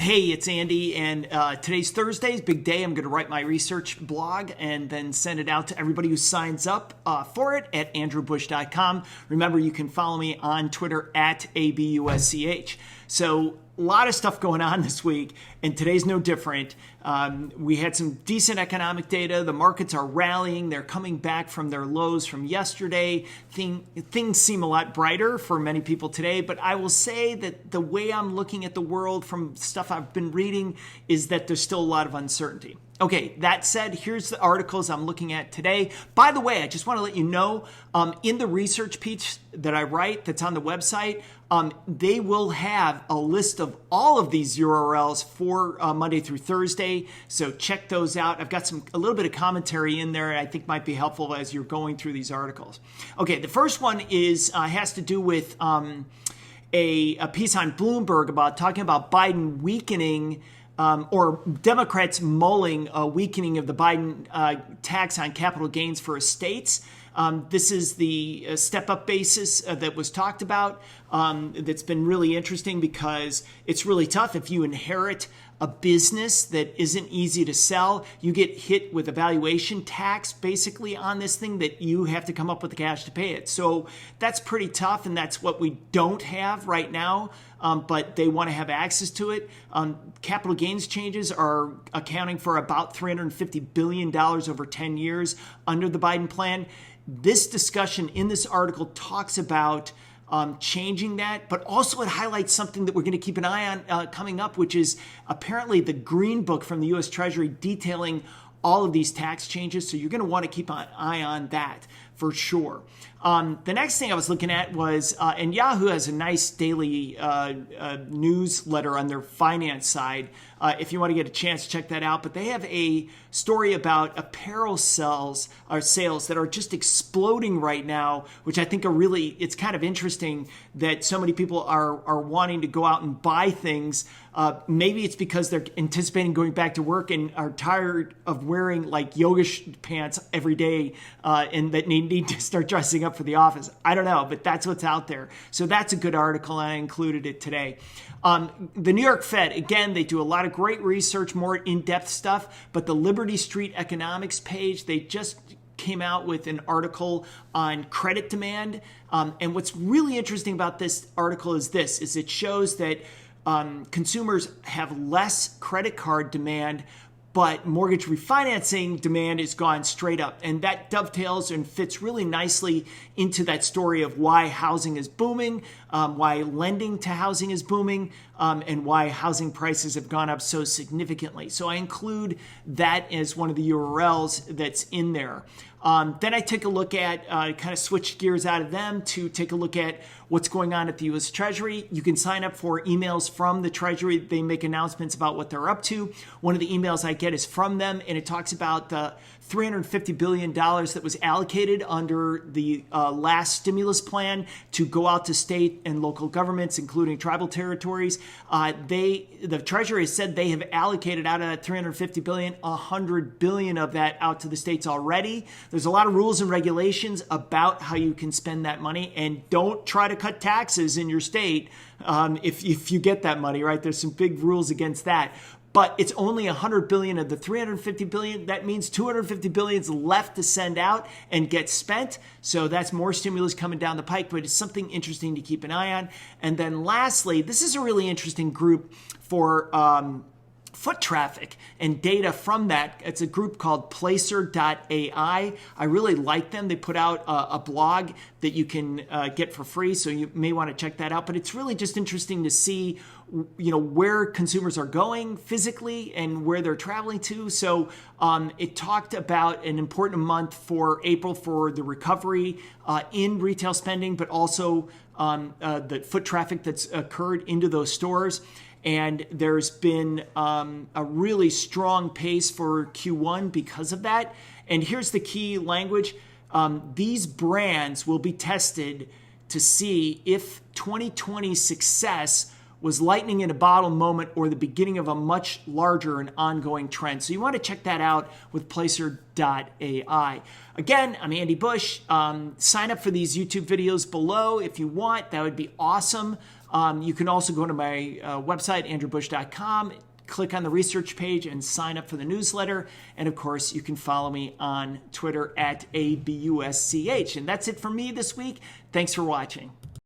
Hey, it's Andy, and today's Thursday, big day. I'm going to write my research blog and then send it out to everybody who signs up for it at andrewbush.com. Remember, you can follow me on Twitter at ABUSCH. So a lot of stuff going on this week, and today's no different. We had some decent economic data. The markets are rallying. They're coming back from their lows from yesterday. Things seem a lot brighter for many people today, but I will say that the way I'm looking at the world from stuff I've been reading is that there's still a lot of uncertainty. Okay, that said, here's the articles I'm looking at today. By the way, I just want to let you know, in the research piece that I write that's on the website, they will have a list of all of these URLs for Monday through Thursday. So check those out. I've got a little bit of commentary in there I think might be helpful as you're going through these articles. Okay, the first one has to do with a piece on Bloomberg talking about Biden weakening or Democrats mulling a weakening of the Biden tax on capital gains for estates. This is the step-up basis that was talked about. That's been really interesting because it's really tough if you inherit a business that isn't easy to sell. You get hit with a valuation tax basically on this thing that you have to come up with the cash to pay it. So that's pretty tough, and that's what we don't have right now. But they want to have access to it. Capital gains changes are accounting for about $350 billion over 10 years under the Biden plan. This discussion in this article talks about changing that, but also it highlights something that we're going to keep an eye on coming up, which is apparently the Green Book from the U.S. Treasury detailing all of these tax changes. So you're going to want to keep an eye on that for sure. The next thing I was looking at was, and Yahoo has a nice daily newsletter on their finance side. If you want to get a chance to check that out, but they have a story about apparel sales that are just exploding right now, which I think it's kind of interesting that so many people are wanting to go out and buy things. Maybe it's because they're anticipating going back to work and are tired of wearing like yoga pants every day and that need to start dressing up for the office. I don't know, but that's what's out there. So that's a good article, and I included it today. The New York Fed, again, they do a lot of great research, more in-depth stuff, but the Liberty Street economics page, they just came out with an article on credit demand. And what's really interesting about this article is it shows that consumers have less credit card demand, but mortgage refinancing demand has gone straight up. And that dovetails and fits really nicely into that story of why housing is booming, why lending to housing is booming, and why housing prices have gone up so significantly. So I include that as one of the URLs that's in there. Then I take a look at, kind of switch gears out of them to take a look at what's going on at the U.S. Treasury. You can sign up for emails from the Treasury. They make announcements about what they're up to. One of the emails I get is from them, and it talks about the $350 billion that was allocated under the last stimulus plan to go out to state and local governments, including tribal territories. The Treasury said they have allocated out of that $350 billion, $100 billion of that out to the states already. There's a lot of rules and regulations about how you can spend that money, and don't try to cut taxes in your state if you get that money, right? There's some big rules against that. But it's only $100 billion of the $350 billion. That means $250 billion is left to send out and get spent. So that's more stimulus coming down the pike, but it's something interesting to keep an eye on. And then lastly, this is a really interesting group for foot traffic and data from that. It's a group called PlacerAI. I really like them. They put out a blog that you can get for free, so you may want to check that out. But it's really just interesting to see, where consumers are going physically and where they're traveling to. So it talked about an important month for April for the recovery in retail spending, but also the foot traffic that's occurred into those stores. And there's been a really strong pace for Q1 because of that. And here's the key language. These brands will be tested to see if 2020's success was lightning in a bottle moment or the beginning of a much larger and ongoing trend. So you want to check that out with Placer.ai. Again, I'm Andy Bush. Sign up for these YouTube videos below if you want. That would be awesome. You can also go to my website, andrewbush.com, click on the research page and sign up for the newsletter. And of course, you can follow me on Twitter at ABUSCH. And that's it for me this week. Thanks for watching.